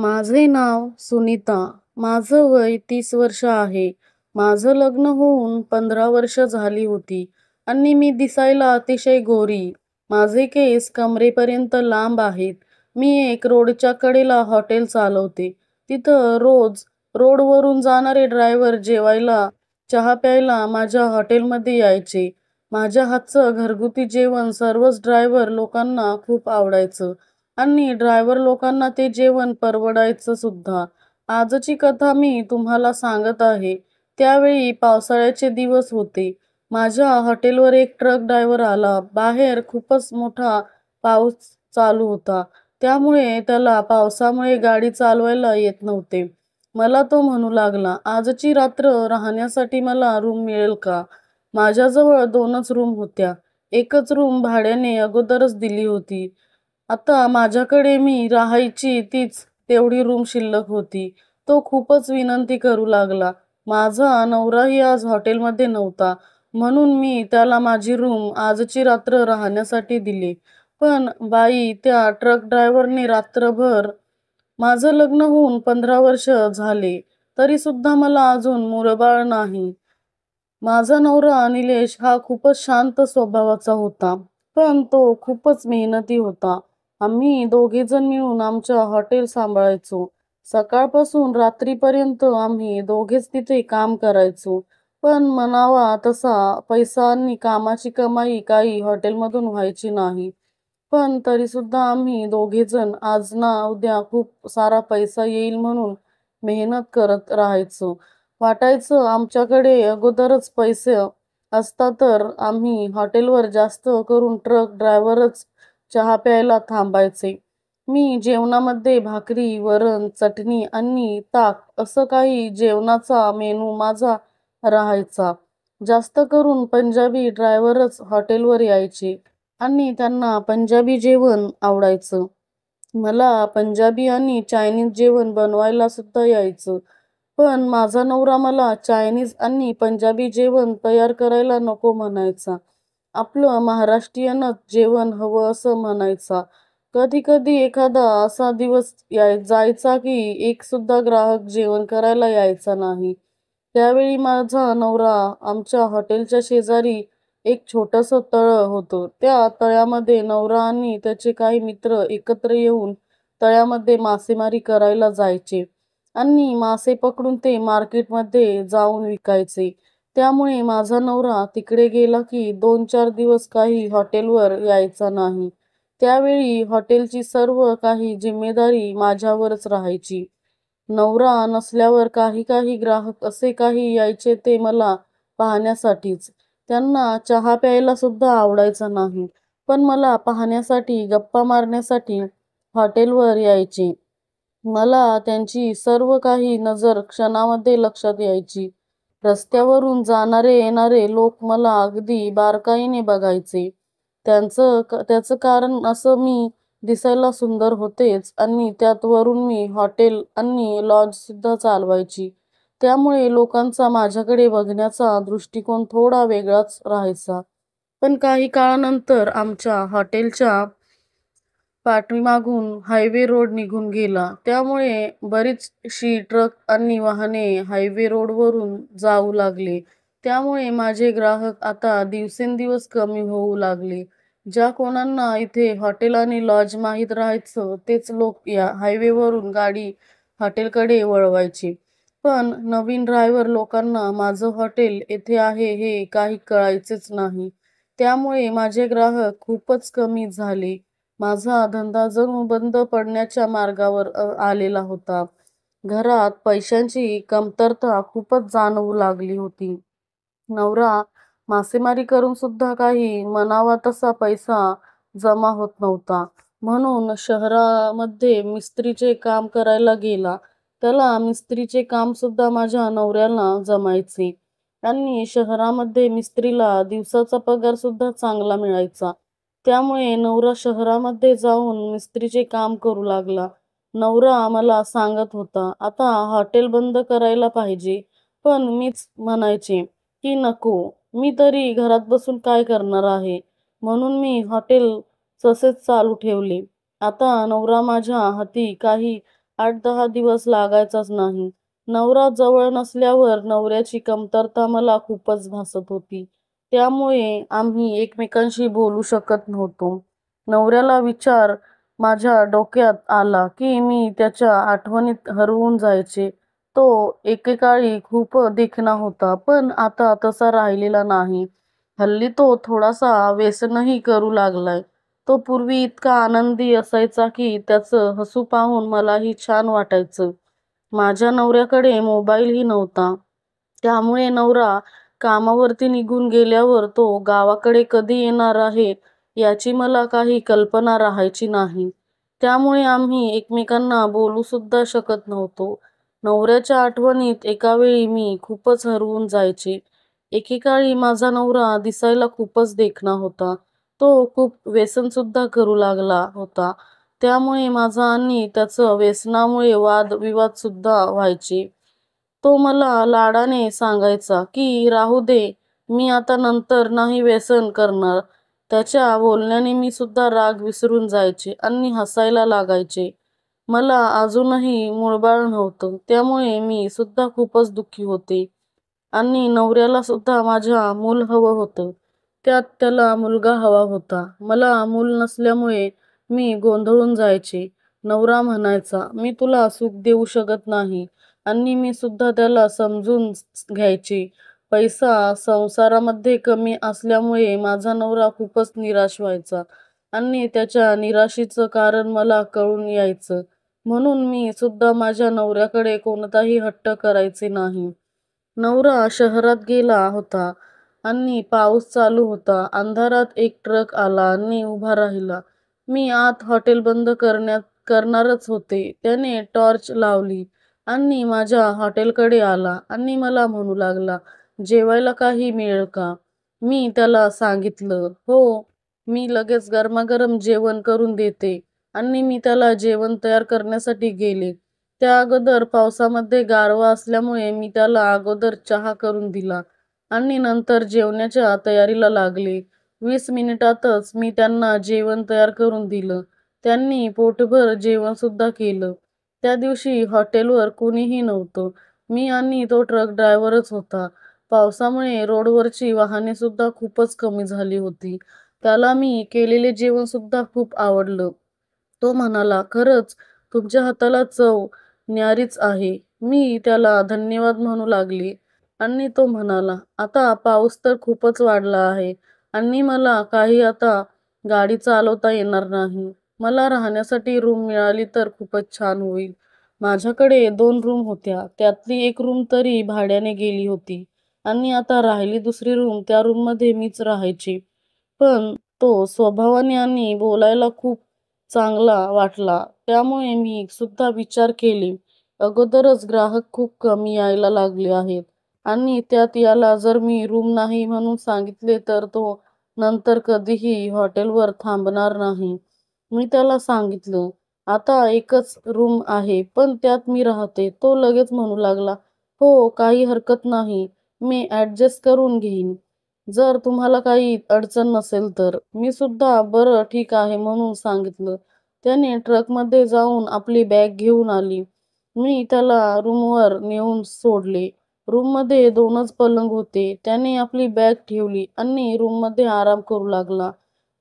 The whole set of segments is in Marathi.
माझे नाव सुनीता. माझं वय 30 वर्ष आहे. माझं लग्न होऊन 15 वर्ष झाली होती आणि मी दिसायला अतिशय गोरी. माझे केस कमरेपर्यंत लांब आहेत. मी एक रोडच्या कडेला हॉटेल चालवते. तिथं रोडवरून जाणारे ड्रायव्हर जेवायला, चहा प्यायला माझ्या हॉटेलमध्ये यायचे. माझ्या हातचं घरगुती जेवण सर्वच ड्रायव्हर लोकांना खूप आवडायचं. आणि ड्रायव्हर लोकांना ते जेवण परवडायचं सुद्धा. आजची कथा मी तुम्हाला सांगत आहे. त्यावेळी पावसाळ्याचे दिवस होते. माझ्या हॉटेलवर एक ट्रक ड्रायव्हर आला. बाहेर खूपच मोठा पाऊस चालू होता. त्यामुळे त्याला पावसामुळे गाडी चालवायला येत नव्हते. मला तो म्हणू लागला, आजची रात्र राहण्यासाठी मला रूम मिळेल का? माझ्याजवळ 2च रूम होत्या. एकच रूम भाड्याने अगोदरच दिली होती. आता माझ्याकडे मी राहायची तीच तेवढी रूम शिल्लक होती. तो खूपच विनंती करू लागला. माझा नवराही आज हॉटेलमध्ये नव्हता, म्हणून मी त्याला माझी रूम आजची रात्र राहण्यासाठी दिली. पण बाई, त्या ट्रक ड्रायव्हरने रात्रभर माझं लग्न होऊन 15 वर्ष झाले, तरी सुद्धा मला अजून मूलबाळ नाही. माझा नवरा निलेश हा खूपच शांत स्वभावाचा होता, पण तो खूपच मेहनती होता. आम्ही दोघेजण मिळून आमच्या हॉटेल सांभाळायचो. सकाळपासून रात्रीपर्यंत आम्ही दोघेच तिथे काम करायचो. पण म्हणावा तसा पैसा आणि कामाची कमाई काही हॉटेलमधून व्हायची नाही. पण तरीसुद्धा आम्ही दोघेजण आज ना उद्या खूप सारा पैसा येईल म्हणून मेहनत करत राहायचो. वाटायचं आमच्याकडे अगोदरच पैसे असता तर आम्ही हॉटेलवर जास्त करून ट्रक ड्रायव्हरच चहा प्यायला थांबायचे. मी जेवणामध्ये भाकरी, वरण, चटणी आणि ताक असं काही जेवणाचा मेनू माझा राहायचा. जास्त करून पंजाबी ड्रायव्हरच हॉटेलवर यायचे आणि त्यांना पंजाबी जेवण आवडायचं. मला पंजाबी आणि चायनीज जेवण बनवायला सुद्धा यायचं. पण माझा नवरा मला चायनीज आणि पंजाबी जेवण तयार करायला नको म्हणायचा. आपलं महाराष्ट्रीयनच जेवण हवं असं म्हणायचा. कधी-कधी एखादा असा दिवस जायचा की एक सुद्धा ग्राहक जेवण करायला यायचा नाही. त्यावेळी माझा नवरा आमच्या हॉटेलच्या शेजारी एक छोटंसं तळं होतं. त्या तळ्यामध्ये नवरा आणि त्याचे काही मित्र एकत्र येऊन तळ्यामध्ये मासेमारी करायला जायचे आणि मासे पकडून ते मार्केटमध्ये जाऊन विकायचे. त्यामुळे माझा नवरा तिकडे गेला की 2-4 दिवस काही हॉटेलवर यायचा नाही. त्यावेळी हॉटेलची सर्व काही जिम्मेदारी माझ्यावरच राहायची. नवरा नसल्यावर काही काही ग्राहक असे काही यायचे ते मला पाहण्यासाठीच. त्यांना चहा प्यायला सुद्धा आवडायचं नाही. पण मला पाहण्यासाठी, गप्पा मारण्यासाठी हॉटेलवर यायचे. मला त्यांची सर्व काही नजर क्षणामध्ये लक्षात यायची. रस्त्यावरून जाणारे येणारे लोक मला अगदी बारकाईने बघायचे. त्याचं कारण असं मी दिसायला सुंदर होतेच आणि त्यात वरून मी हॉटेल आणि लॉज सुद्धा चालवायची. त्यामुळे लोकांचा माझ्याकडे बघण्याचा दृष्टिकोन थोडा वेगळाच राहायचा. पण काही काळानंतर आमच्या हॉटेलच्या पाठीमागून हायवे रोड निघून गेला. त्यामुळे बरीचशी ट्रक आणि वाहने हायवे रोडवरून जाऊ लागले. त्यामुळे माझे ग्राहक आता दिवसेंदिवस कमी होऊ लागले. ज्या कोणांना इथे हॉटेल आणि लॉज माहीत राहायचं तेच लोक या हायवेवरून गाडी हॉटेलकडे वळवायचे. पण नवीन ड्रायव्हर लोकांना माझं हॉटेल येथे आहे हे काही कळायचेच नाही. त्यामुळे माझे ग्राहक खूपच कमी झाले. माझा धंदा जणू बंद पडण्याच्या मार्गावर आलेला होता. घरात पैशांची कमतरता खूपच जाणवू लागली होती. नवरा मासेमारी करून सुद्धा काही म्हणावा तसा पैसा जमा होत नव्हता. म्हणून शहरामध्ये मिस्त्रीचे काम करायला गेला. त्याला मिस्त्रीचे काम सुद्धा माझ्या नवऱ्याला जमायचे आणि शहरामध्ये मिस्त्रीला दिवसाचा पगार सुद्धा चांगला मिळायचा. त्यामुळे नवरा शहरामध्ये जाऊन मिस्त्रीचे काम करू लागला. नवरा मला सांगत होता, आता हॉटेल बंद करायला पाहिजे. पण मीच म्हणायचे की नको, मी तरी घरात बसून काय करणार आहे. म्हणून मी हॉटेल तसेच चालू ठेवले. आता नवरा माझ्या हाती काही 8-10 दिवस लागायचाच नाही. नवरा जवळ नसल्यावर नवऱ्याची कमतरता मला खूपच भासत होती. त्यामुळे आम्ही एकमेकांशी बोलू शकत नव्हतो. नवऱ्याला विचार माझ्या डोक्यात आला, की मी त्याच्या आठवणीत हरवून जायचे. तो एकेकाळी खूप देखणा होता, पण आता तसा राहिलेला नाही. हल्ली तो थोडासा व्यसनही करू लागलाय. तो पूर्वी इतका आनंदी असायचा की त्याचं हसू पाहून मलाही छान वाटायचं. माझ्या नवऱ्याकडे मोबाईलही नव्हता. त्यामुळे नवरा कामावरती निघून गेल्यावर तो गावाकडे कधी येणार आहे याची मला काही कल्पना राहायची नाही. त्यामुळे आम्ही एकमेकांना बोलू सुद्धा शकत नव्हतो. नवऱ्याच्या आठवणीत एकावेळी मी खूपच हरवून जायचे. एकेकाळी माझा नवरा दिसायला खूपच देखणा होता. तो खूप व्यसन सुद्धा करू लागला होता. त्यामुळे माझा आणि त्याचं व्यसनामुळे वादविवाद सुद्धा व्हायचे. तो मला लाडाने सांगायचा की राहू दे, मी आता नंतर नाही व्यसन करणार. त्याच्या बोलण्याने मी सुद्धा राग विसरून जायचे आणि हसायला लागायचे. मला अजूनही मूळबाळ नव्हतं, त्यामुळे मी सुद्धा खूपच दुःखी होते. आणि नवऱ्याला सुद्धा माझ्या मूल हवं होतं. त्यात त्याला मुलगा हवा होता. मला मूल नसल्यामुळे मी गोंधळून जायचे. नवरा म्हणायचा, "मी तुला सुख देऊ शकत नाही" आणि मी सुद्धा त्याला समजून घ्यायचे. पैसा संसारामध्ये कमी असल्यामुळे माझा नवरा खूपच निराश व्हायचा आणि त्याच्या निराशेचं कारण मला कळून यायचं. म्हणून मी सुद्धा माझ्या नवऱ्याकडे कोणताही हट्ट करायचे नाही. नवरा शहरात गेला होता आणि पाऊस चालू होता. अंधारात एक ट्रक आला आणि उभा राहिला. मी आत हॉटेल बंद करणारच होते. त्याने टॉर्च लावली आणि माझ्या हॉटेलकडे आला आणि मला म्हणू लागला, "जेवायला काही मिळेल का?" मी त्याला सांगितलं, "हो, मी लगेच गरमागरम जेवण करून देते." आणि मी त्याला जेवण तयार करण्यासाठी गेले. त्या अगोदर पावसामध्ये गारवा असल्यामुळे मी त्याला अगोदर चहा करून दिला आणि नंतर जेवणाच्या तयारीला लागले. 20 मिनिटातच मी त्यांना जेवण तयार करून दिलं. त्यांनी पोटभर जेवण सुद्धा केलं. त्या दिवशी हॉटेलवर कोणीही नव्हतं. मी आणि तो ट्रक ड्रायव्हरच होता. पावसामुळे रोडवरची वाहने सुद्धा खूपच कमी झाली होती. त्याला मी केलेले जेवण सुद्धा खूप आवडलं. तो म्हणाला, "खरंच तुमच्या हाताला चव न्यारीच आहे." मी त्याला धन्यवाद म्हणू लागले आणि तो म्हणाला, "आता पाऊस तर खूपच वाढला आहे आणि मला काही आता गाडी चालवता येणार नाही. मला राहण्यासाठी रूम मिळाली तर खूपच छान होईल." माझ्याकडे 2 रूम होत्या. त्यातली एक रूम तरी भाड्याने गेली होती आणि आता राहिली दुसरी रूम. त्या रूममध्ये मीच राहायचे. पण तो स्वभावाने आणि बोलायला खूप चांगला वाटला. त्यामुळे मी सुद्धा विचार केले, अगोदरच ग्राहक खूप कमी यायला लागले आहेत आणि त्यात याला जर मी रूम नाही म्हणून सांगितले तर तो नंतर कधीही हॉटेलवर थांबणार नाही. मी त्याला सांगितलं, "आता एकच रूम आहे, पण त्यात मी राहते." तो लगेच म्हणू लागला, "हो, काही हरकत नाही. मी ॲडजस्ट करून घेईन. जर तुम्हाला काही अडचण नसेल तर." मी सुद्धा "बरं ठीक आहे" म्हणून सांगितलं. त्याने ट्रकमध्ये जाऊन आपली बॅग घेऊन आली. मी त्याला रूमवर नेऊन सोडले. रूममध्ये 2च पलंग होते. त्याने आपली बॅग ठेवली आणि रूममध्ये आराम करू लागला.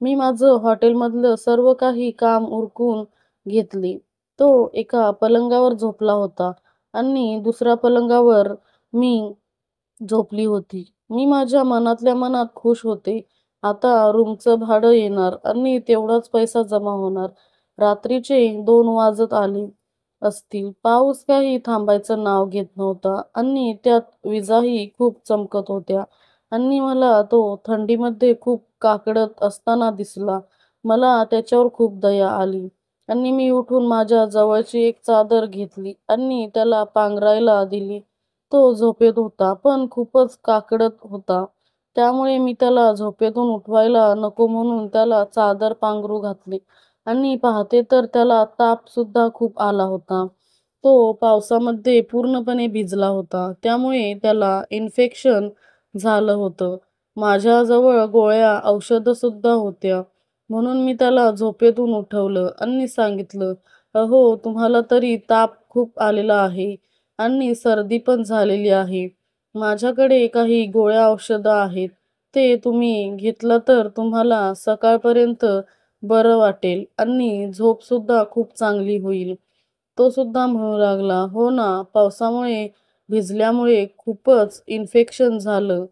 मी माझं हॉटेलमधलं सर्व काही काम उरकून घेतले. तो एका पलंगावर झोपला होता आणि दुसऱ्या पलंगावर मी झोपली होती. मी माझ्या मनातल्या मनात खुश होते. आता रूमचं भाडं येणार आणि तेवढाच पैसा जमा होणार. रात्रीचे 2 वाजत आले असतील. पाऊस काही थांबायचं नाव घेत नव्हता आणि त्यात विजाही खूप चमकत होत्या आणि मला तो थंडीमध्ये खूप काकडत असताना दिसला. मला त्याच्यावर खूप दया आली आणि मी उठून माझ्या जवळची एक चादर घेतली आणि त्याला पांघरायला दिली. तो झोपेत होता, पण खूपच काकडत होता. त्यामुळे मी त्याला झोपेतून उठवायला नको म्हणून त्याला चादर पांघरू घातले आणि पाहते तर त्याला ताप सुद्धा खूप आला होता. तो पावसामध्ये पूर्णपणे भिजला होता. त्यामुळे त्याला इन्फेक्शन झालं होतं. माझ्याजवळ गोळ्या, औषधं सुद्धा होत्या. म्हणून मी त्याला झोपेतून उठवलं आणि सांगितलं, अहो, तुम्हाला तरी ताप खूप आलेला आहे आणि सर्दी पण झालेली आहे. माझ्याकडे काही गोळ्या औषधं आहेत. ते तुम्ही घेतलं तर तुम्हाला सकाळपर्यंत बरं वाटेल आणि झोपसुद्धा खूप चांगली होईल. तो सुद्धा म्हणू लागला, "हो ना, पावसामुळे भिजल्यामुळे खूपच इन्फेक्शन झालं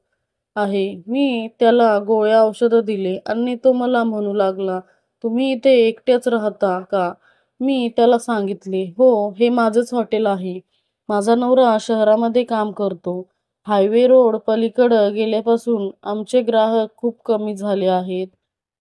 आहे." मी त्याला गोळ्या औषधं दिले आणि तो मला म्हणू लागला, "तुम्ही इथे एकट्याच राहता का?" मी त्याला सांगितले, "हो, हे माझंच हॉटेल आहे. माझा नवरा शहरामध्ये काम करतो. हायवे रोड पलीकडं गेल्यापासून आमचे ग्राहक खूप कमी झाले आहेत."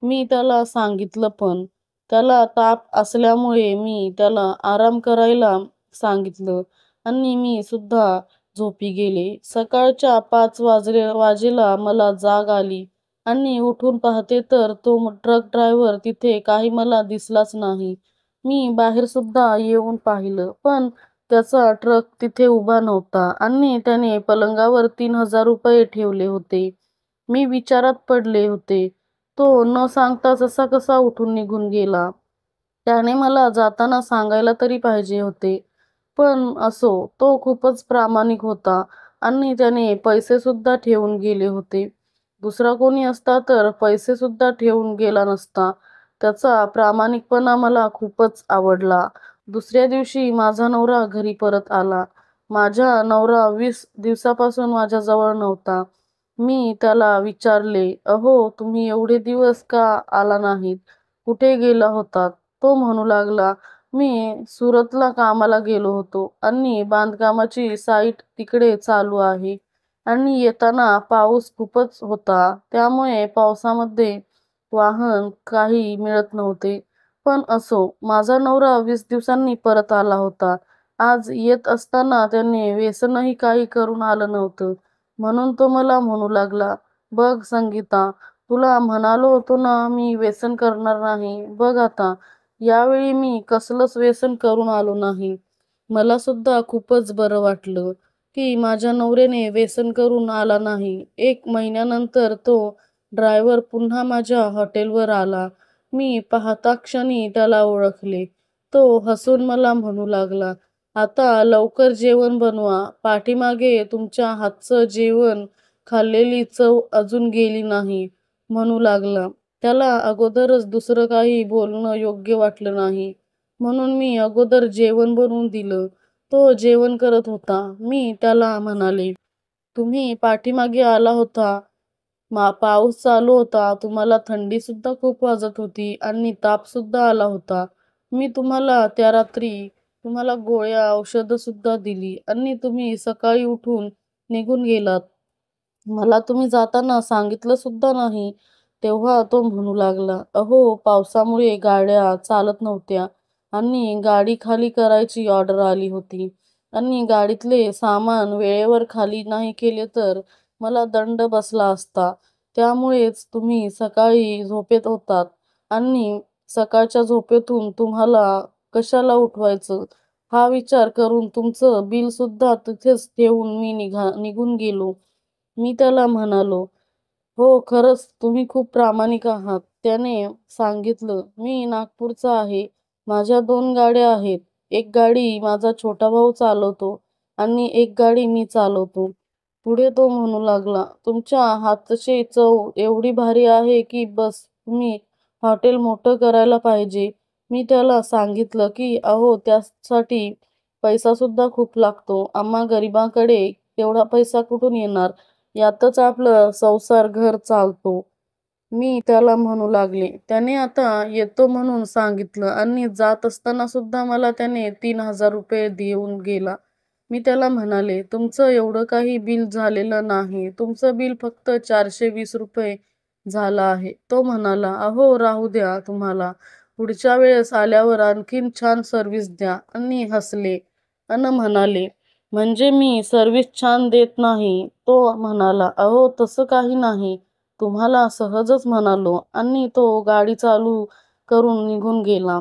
मी त्याला सांगितलं पण. त्याला ताप असल्यामुळे मी त्याला आराम करायला सांगितलं आणि मी सुद्धा झोपी गेले. सकाळच्या 5 वाजेला मला जाग आली आणि उठून पाहते तर तो ट्रक ड्रायव्हर तिथे काही मला दिसलाच नाही. मी बाहेर सुद्धा येऊन पाहिलं, पण त्याचा ट्रक तिथे उभा नव्हता आणि त्याने पलंगावर ₹3000 ठेवले होते. मी विचारात पडले होते. तो न सांगताच असा कसा उठून निघून गेला? त्याने मला जाताना सांगायला तरी पाहिजे होते. पण असो, तो खूपच प्रामाणिक होता आणि त्याने पैसेसुद्धा ठेवून गेले होते. दुसरा कोणी असता तर पैसेसुद्धा ठेवून गेला नसता. त्याचा प्रामाणिकपणा मला खूपच आवडला. दुसऱ्या दिवशी माझा नवरा घरी परत आला. माझा नवरा 20 दिवसापासून माझ्याजवळ नव्हता. मी त्याला विचारले, "अहो, तुम्ही एवढे दिवस का आला नाहीत? कुठे गेला होतात?" तो म्हणू लागला, "मी सुरतला कामाला गेलो होतो आणि बांधकामाची साईट तिकडे चालू आहे आणि येताना पाऊस खूपच होता. त्यामुळे पावसामध्ये वाहन काही मिळत नव्हते. पण असो, माझा नवरा 20 दिवसांनी परत आला होता. आज येत असताना त्याने व्यसनही काही करून आलं नव्हतं. म्हणून तो मला म्हणू लागला, 'बघ संगीता, तुला म्हणालो होतो ना मी व्यसन करणार नाही. बघ आता, यावेळी मी कसलंच व्यसन करून आलो नाही.' मला सुद्धा खूपच बरं वाटलं, की माझ्या नवऱ्याने व्यसन करून आला नाही. 1 महिन्यानंतर तो ड्रायव्हर पुन्हा माझ्या हॉटेलवर आला. मी पाहता क्षणी त्याला ओळखले. तो हसून मला म्हणू लागला, "आता लवकर जेवण बनवा. पाठीमागे तुमच्या हातचं जेवण खाल्लेली चव अजून गेली नाही." म्हणू लागला. त्याला अगोदरच दुसरं काही बोलणं योग्य वाटलं नाही. म्हणून मी अगोदर जेवण बनवून दिलं. तो जेवण करत होता. मी त्याला म्हणाले, "तुम्ही पाठीमागे आला होता. पाऊस चालू होता. तुम्हाला थंडीसुद्धा खूप वाजत होती आणि तापसुद्धा आला होता. मी तुम्हाला त्या रात्री तुम्हाला गोळ्या, औषधंसुद्धा दिली आणि तुम्ही सकाळी उठून निघून गेलात. मला तुम्ही जाताना सांगितलं सुद्धा नाही." तेव्हा तो म्हणू लागला, "अहो, पावसामुळे गाड्या चालत नव्हत्या आणि गाडी खाली करायची ऑर्डर आली होती आणि गाडीतले सामान वेळेवर खाली नाही केले तर मला दंड बसला असता. त्यामुळेच तुम्ही सकाळी झोपेत होतात आणि सकाळच्या झोपेतून तुम्हाला कशाला उठवायचं, हा विचार करून तुमचं बिलसुद्धा तिथेच ठेवून मी निघून गेलो." मी त्याला म्हणालो, "हो, खरंच तुम्ही खूप प्रामाणिक आहात." त्याने सांगितलं, "मी नागपूरचा आहे. माझ्या 2 गाड्या आहेत. एक गाडी माझा छोटा भाऊ चालवतो आणि एक गाडी मी चालवतो." पुढे तो म्हणू लागला, "तुमच्या हातची चव एवढी भारी आहे की बस, तुम्ही हॉटेल मोठं करायला पाहिजे." मी त्याला सांगितलं की "अहो, त्यासाठी पैसासुद्धा खूप लागतो. आम्हा गरिबांकडे तेवढा पैसा कुठून येणार? यातच आपलं संसार घर चालतो." मी त्याला म्हणू लागले. त्याने आता येतो म्हणून सांगितलं आणि जात असताना सुद्धा मला त्याने ₹3000 देऊन गेला. मी त्याला म्हणाले, "तुमचं एवढं काही बिल झालेलं नाही. तुमचं बिल फक्त ₹420 झालं आहे." तो म्हणाला, "अहो, राहू द्या तुम्हाला. पुढच्या वेळेस आल्यावर आणखीन छान सर्व्हिस द्या." आणि हसले अन् म्हणाले, "म्हणजे मी सर्व्हिस छान देत नाही." तो म्हणाला, "अहो, तसं काही नाही. तुम्हाला सहजच म्हणालो." आणि तो गाडी चालू करून निघून गेला.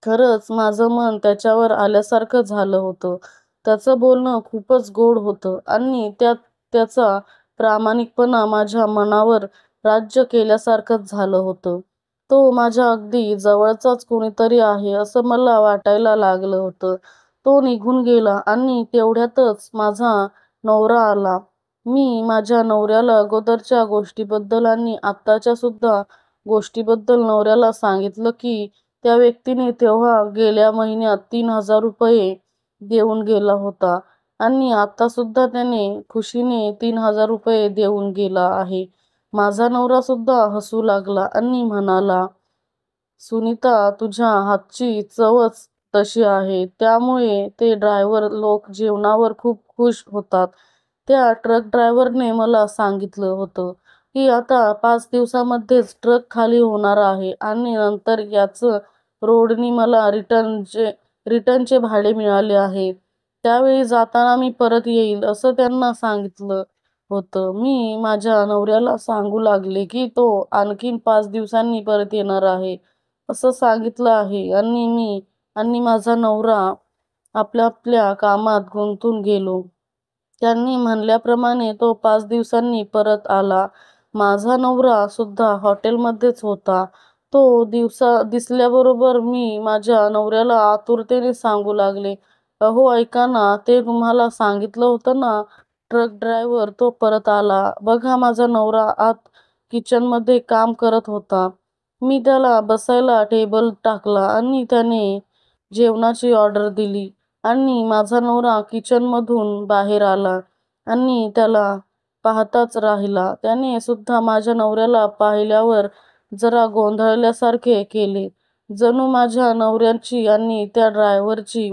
खरंच माझं मन त्याच्यावर आल्यासारखं झालं होतं. त्याचं बोलणं खूपच गोड होतं आणि त्यात त्याचा प्रामाणिकपणा माझ्या मनावर राज्य केल्यासारखंच झालं होतं. तो माझ्या अगदी जवळचाच कोणीतरी आहे असं मला वाटायला लागलं होतं. तो निघून गेला आणि तेवढ्यातच माझा नवरा आला. मी माझ्या नवऱ्याला अगोदरच्या गोष्टीबद्दल आणि आत्ताच्या सुद्धा गोष्टीबद्दल नवऱ्याला सांगितलं की त्या व्यक्तीने तेव्हा गेल्या महिन्यात ₹3000 देऊन गेला होता आणि आता सुद्धा त्याने खुशीने ₹3000 देऊन गेला आहे. माझा नवरा सुद्धा हसू लागला आणि म्हणाला, "सुनीता, तुझ्या हातची चवच तशी आहे. त्यामुळे ते ड्रायव्हर लोक जेवणावर खूप खुश होतात." त्या ट्रक ड्रायव्हरने मला सांगितलं होतं की आता 5 दिवसामध्येच ट्रक खाली होणार आहे आणि नंतर याचं रोडनी मला रिटर्नचे भाडे मिळाले आहे. त्यावेळी जाताना मी परत येईल असं त्यांना सांगितलं होतं. मी माझ्या नवऱ्याला सांगू लागले की तो आणखीन 5 दिवसांनी परत येणार आहे असं सांगितलं आहे आणि मी आणि माझा नवरा आपल्या कामात गुंतून गेलो. त्यांनी म्हणल्याप्रमाणे तो 5 दिवसांनी परत आला. माझा नवरा सुद्धा हॉटेलमध्येच होता. तो दिसल्याबरोबर मी माझ्या नवऱ्याला आतुरतेने सांगू लागले, "अहो ऐका ना, ते तुम्हाला सांगितलं होतं ना, ट्रक ड्रायव्हर तो परत आला. बघा माझा नवरा आत किचनमध्ये काम करत होता." मी त्याला बसायला टेबल टाकला आणि त्याने जेवणाची ऑर्डर दिली आणि माझा नवरा किचनमधून बाहेर आला आणि त्याला पाहताच राहिला. त्याने सुद्धा माझ्या नवऱ्याला पाहिल्यावर जरा गोंधळल्यासारखे केले. जणू माझ्या नवऱ्याची आणि त्या ड्रायव्हरची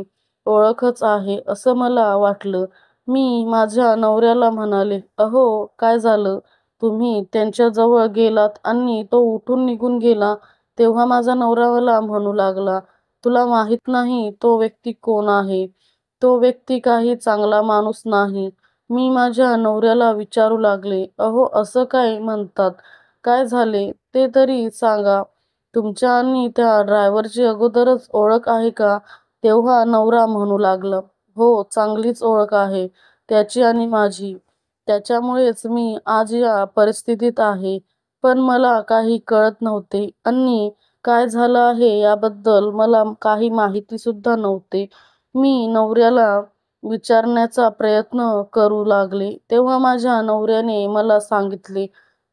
ओळखच आहे असं मला वाटलं. मी माझ्या नवऱ्याला म्हणाले, "अहो, काय झालं? तुम्ही त्यांच्याजवळ गेलात आणि तो उठून निघून गेला." तेव्हा माझा नवरा मला म्हणू लागला, "तुला माहीत नाही तो व्यक्ती कोण आहे? तो व्यक्ती काही चांगला माणूस नाही." मी माझ्या नवऱ्याला विचारू लागले, "अहो, असं काय म्हणतात? काय झाले ते तरी सांगा. तुमच्या आणि त्या ड्रायव्हरची अगोदरच ओळख आहे का?" तेव्हा नवरा म्हणू लागला, "हो, चांगलीच ओळख आहे त्याची आणि माझी. त्याच्यामुळेच मी आज या परिस्थितीत आहे. पण मला काही कळत नव्हते आणि काय झालं आहे याबद्दल मला काही माहितीसुद्धा नव्हते." मी नवऱ्याला विचारण्याचा प्रयत्न करू लागले. तेव्हा माझ्या नवऱ्याने मला सांगितले,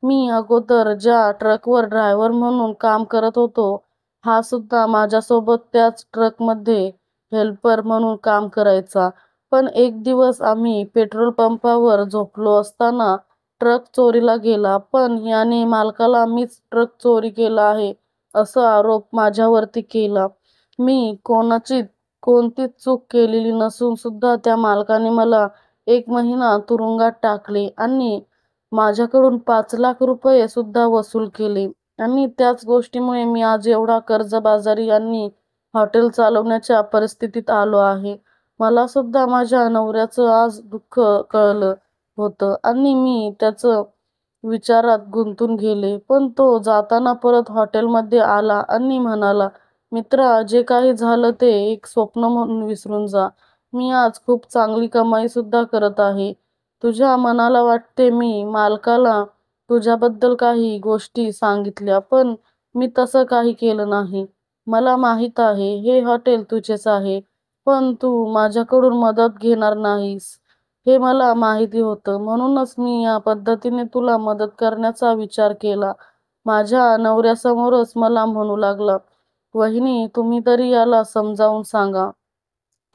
"मी अगोदर ज्या ट्रकवर ड्रायव्हर म्हणून काम करत होतो, हा सुद्धा माझ्यासोबत त्याच ट्रकमध्ये हेल्पर म्हणून काम करायचा. पण एक दिवस आम्ही पेट्रोल पंपावर झोपलो असताना ट्रक चोरीला गेला. पण याने मालकाला मीच ट्रक चोरी केला आहे असा आरोप माझ्यावरती केला. मी कोणतीच चूक केलेली नसून सुद्धा त्या मालकाने मला 1 महिना तुरुंगात टाकले आणि माझ्याकडून ₹5,00,000 सुद्धा वसूल केले आणि त्याच गोष्टीमुळे मी आज एवढा कर्जबाजारी आणि हॉटेल चालवण्याच्या परिस्थितीत आलो आहे." मला सुद्धा माझ्या नवऱ्याचं आज दुःख कळलं होतं आणि मी त्याचं विचारात गुंतून गेले. पण तो जाताना परत हॉटेलमध्ये आला आणि म्हणाला, "मित्रा, जे काही झालं ते एक स्वप्न म्हणून विसरून जा. मी आज खूप चांगली कमाई सुद्धा करत आहे. तुझ्या मनाला वाटते मी मालकाला तुझ्याबद्दल काही गोष्टी सांगितल्या, पण मी तसं काही केलं नाही. मला माहीत आहे हे हॉटेल तुझेच आहे, पण तू माझ्याकडून मदत घेणार नाहीस हे मला माहिती होतं. म्हणूनच मी या पद्धतीने तुला मदत करण्याचा विचार केला." माझ्या नवऱ्यासमोरच मला म्हणू लागला, "वहिनी, तुम्ही तरी याला समजावून सांगा."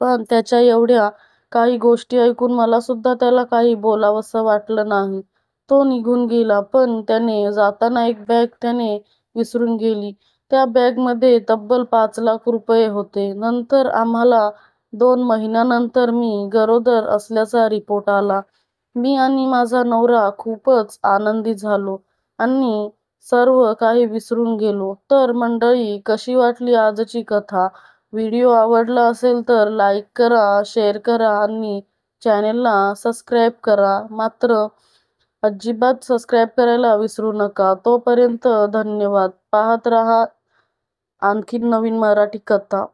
पण त्याच्या एवढ्या काही गोष्टी ऐकून मला सुद्धा त्याला काही बोलावंसं वाटलं नाही. तो निघून गेला. पण त्याने जाताना एक बॅग त्याने विसरून गेली. त्या बॅगमध्ये तब्बल ₹5,00,000 होते. नंतर आम्हाला 2 महिन्यानंतर मी गरोदर असल्याचा रिपोर्ट आला. मी आणि माझा नवरा खूपच आनंदी झालो आणि सर्व काही विसरून गेलो. तर मंडळी, कशी वाटली आजची कथा? व्हिडिओ आवडला असेल तर लाईक करा, शेअर करा आणि चॅनेलला सबस्क्राईब करा. मात्र अजिबात सबस्क्राईब करायला विसरू नका. तोपर्यंत धन्यवाद. पाहत रहा आणखीन नवीन मराठी कथा.